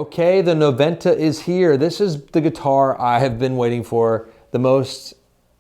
Okay, the Noventa is here. This is the guitar I have been waiting for the most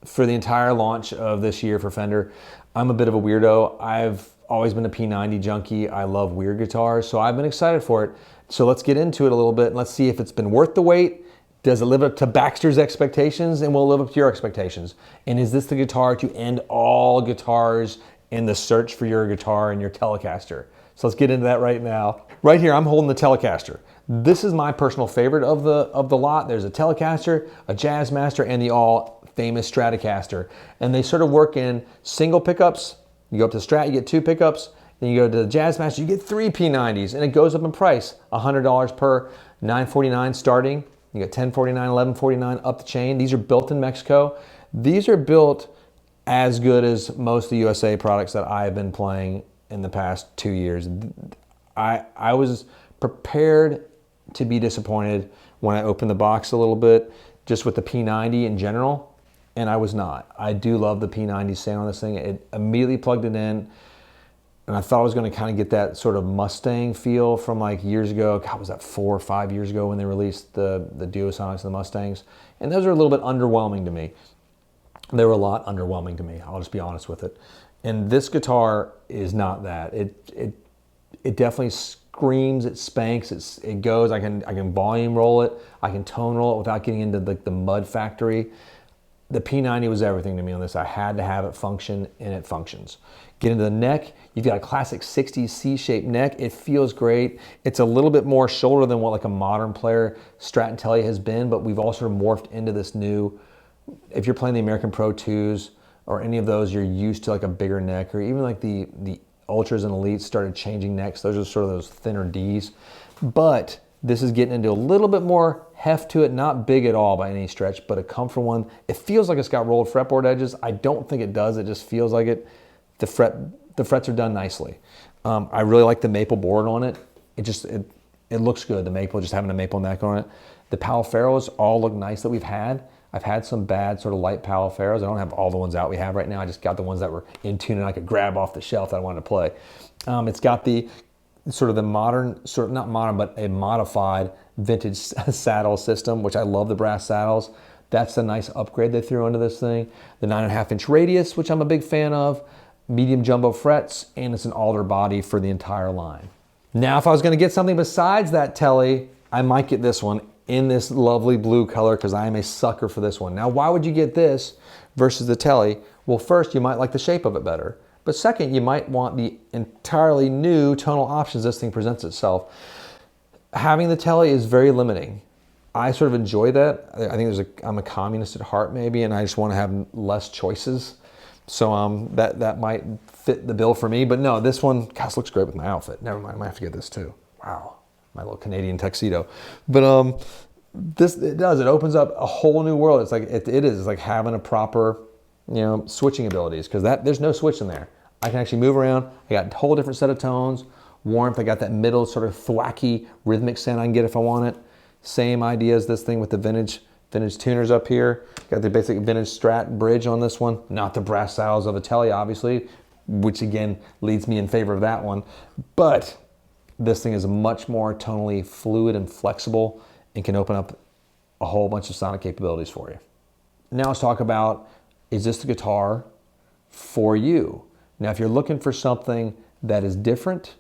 for the entire launch of this year for Fender. I'm a bit of a weirdo. I've always been a P90 junkie. I love weird guitars, so I've been excited for it. So let's get into it a little bit and let's see if it's been worth the wait. Does it live up to Baxter's expectations, and will it live up to your expectations? And is this the guitar to end all guitars in the search for your guitar and your Telecaster? So let's get into that right now. Right here, I'm holding the Telecaster. This is my personal favorite of the lot. There's a Telecaster, a Jazzmaster, and the all famous Stratocaster. And they sort of work in single pickups. You go up to Strat, you get 2 pickups. Then you go to the Jazzmaster, you get 3 P90s, and it goes up in price. $100 per, $949 starting. You get $1049, $1149 up the chain. These are built in Mexico. These are built as good as most of the USA products that I have been playing in the past 2 years. I was prepared to be disappointed when I opened the box a little bit, just with the P90 in general, and I was not. I do love the P90 sound on this thing. It immediately plugged it in, and I thought I was going to kind of get that sort of Mustang feel from like years ago. God, was that 4 or 5 years ago when they released the Duosonics and the Mustangs? And those are a little bit underwhelming to me. They were a lot underwhelming to me. I'll just be honest with it. And this guitar is not that. It definitely screams, it spanks, it goes. I can volume roll it, I can tone roll it without getting into the mud factory. The P90 was everything to me on this. I had to have it function, and it functions. Get into the neck, you've got a classic 60s C-shaped neck. It feels great. It's a little bit more shoulder than what like a modern player Strat and Tele has been, but we've all sort of morphed into this new, if you're playing the American Pro 2s or any of those, you're used to like a bigger neck, or even like the Ultras and Elites started changing necks. Those are sort of those thinner Ds. But this is getting into a little bit more heft to it, not big at all by any stretch, but a comfortable one. It feels like it's got rolled fretboard edges. I don't think it does. It just feels like it. The frets are done nicely. I really like the maple board on it. It looks good, the maple, just having a maple neck on it. The Powell Ferros all look nice that we've had. I've had some bad sort of light Powell Ferros. I don't have all the ones out we have right now. I just got the ones that were in tune and I could grab off the shelf that I wanted to play. It's got the sort of the modern, sort of not modern, but a modified vintage saddle system, which I love the brass saddles. That's a nice upgrade they threw into this thing. The 9.5-inch radius, which I'm a big fan of. Medium jumbo frets, and it's an alder body for the entire line. Now, if I was gonna get something besides that Tele, I might get this one in this lovely blue color, because I am a sucker for this one. Now, why would you get this versus the Tele? Well, first, you might like the shape of it better. But second, you might want the entirely new tonal options this thing presents itself. Having the Tele is very limiting. I sort of enjoy that. I think I'm a communist at heart maybe, and I just want to have less choices. So that might fit the bill for me. But no, this one, gosh, looks great with my outfit. Never mind, I might have to get this too. Wow, my little Canadian tuxedo. But it opens up a whole new world. It's like it is like having a proper, switching abilities, because there's no switch in there. I can actually move around. I got a whole different set of tones, warmth. I got that middle sort of thwacky rhythmic sound I can get if I want it. Same idea as this thing with the vintage tuners up here. Got the basic vintage Strat bridge on this one. Not the brass saddles of a Tele, obviously, which again leads me in favor of that one. But this thing is much more tonally fluid and flexible and can open up a whole bunch of sonic capabilities for you. Now let's talk about, is this the guitar for you? Now, if you're looking for something that is different,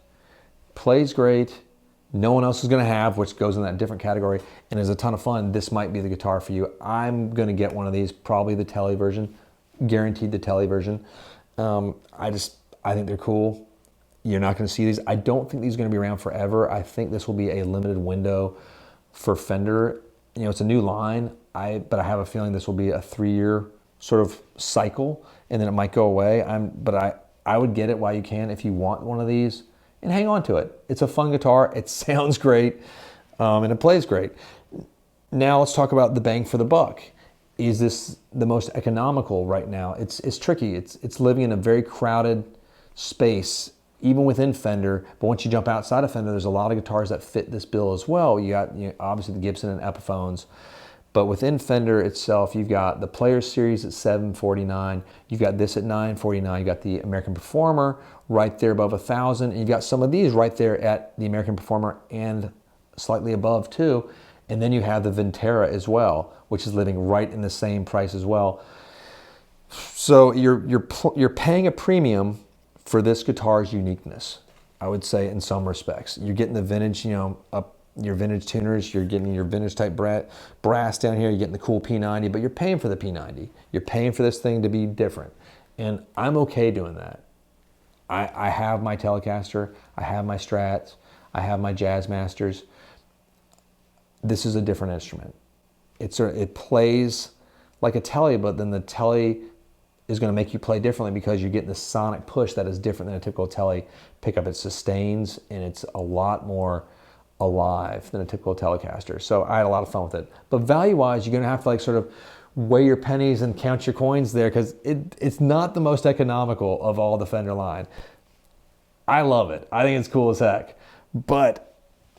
plays great, no one else is going to have, which goes in that different category, and is a ton of fun, this might be the guitar for you. I'm going to get one of these, probably the Tele version, guaranteed the Tele version. I think they're cool. You're not going to see these. I don't think these are going to be around forever. I think this will be a limited window for Fender. It's a new line, but I have a feeling this will be a 3-year sort of cycle, and then it might go away. But I would get it while you can if you want one of these, and hang on to it. It's a fun guitar. It sounds great, and it plays great. Now let's talk about the bang for the buck. Is this the most economical right now? It's tricky. It's living in a very crowded space, even within Fender. But once you jump outside of Fender, there's a lot of guitars that fit this bill as well. You got obviously the Gibson and Epiphones. But within Fender itself, you've got the Players Series at $749. You've got this at $949. You've got the American Performer right there above $1,000. And you've got some of these right there at the American Performer and slightly above too. And then you have the Ventera as well, which is living right in the same price as well. So you're paying a premium for this guitar's uniqueness, I would say, in some respects. You're getting the vintage, your vintage tuners, you're getting your vintage type brass down here, you're getting the cool P90, but you're paying for the P90. You're paying for this thing to be different. And I'm okay doing that. I have my Telecaster, I have my Strats, I have my Jazz Masters. This is a different instrument. It plays like a tele, but then the tele is going to make you play differently because you're getting the sonic push that is different than a typical tele pickup. It sustains and it's a lot more alive than a typical Telecaster. So I had a lot of fun with it. But value-wise, you're going to have to like sort of weigh your pennies and count your coins there because it's not the most economical of all the Fender line. I love it. I think it's cool as heck. But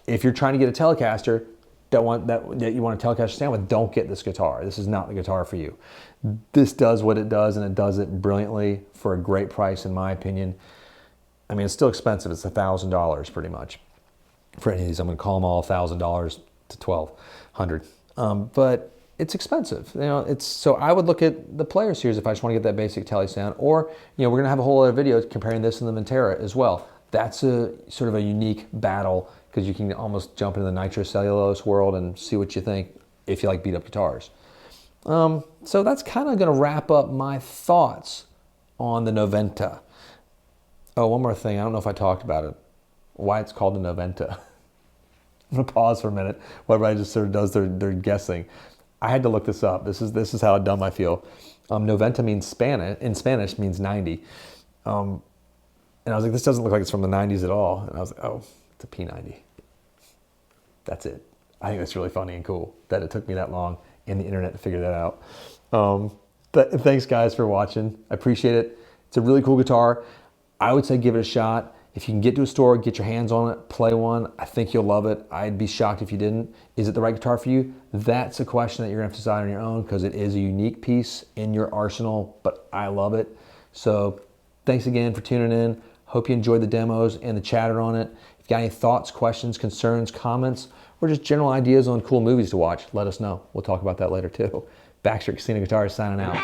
if you're trying to get a Telecaster, that you want a Telecaster stand with, don't get this guitar. This is not the guitar for you. This does what it does, and it does it brilliantly for a great price, in my opinion. I mean, it's still expensive. It's $1,000 pretty much for any of these. I'm going to call them all $1,000 to $1,200. But it's expensive. So I would look at the Player Series if I just want to get that basic tele sound. Or, we're going to have a whole other video comparing this and the Ventera as well. That's a sort of a unique battle because you can almost jump into the nitrocellulose world and see what you think if you like beat up guitars. So that's kind of going to wrap up my thoughts on the Noventa. Oh, one more thing. I don't know if I talked about it. Why it's called the Noventa. I'm going to pause for a minute while everybody just sort of does their guessing. I had to look this up. This is how dumb I feel. Noventa means Spanish means 90. And I was like, this doesn't look like it's from the 90s at all. And I was like, oh, it's a P90. That's it. I think that's really funny and cool that it took me that long in the internet to figure that out. But thanks guys for watching. I appreciate it. It's a really cool guitar. I would say give it a shot. If you can get to a store, get your hands on it, play one, I think you'll love it. I'd be shocked if you didn't. Is it the right guitar for you? That's a question that you're gonna have to decide on your own because it is a unique piece in your arsenal, but I love it. So thanks again for tuning in. Hope you enjoyed the demos and the chatter on it. If you got any thoughts, questions, concerns, comments, or just general ideas on cool movies to watch, let us know. We'll talk about that later too. Baxter Casino Guitars signing out.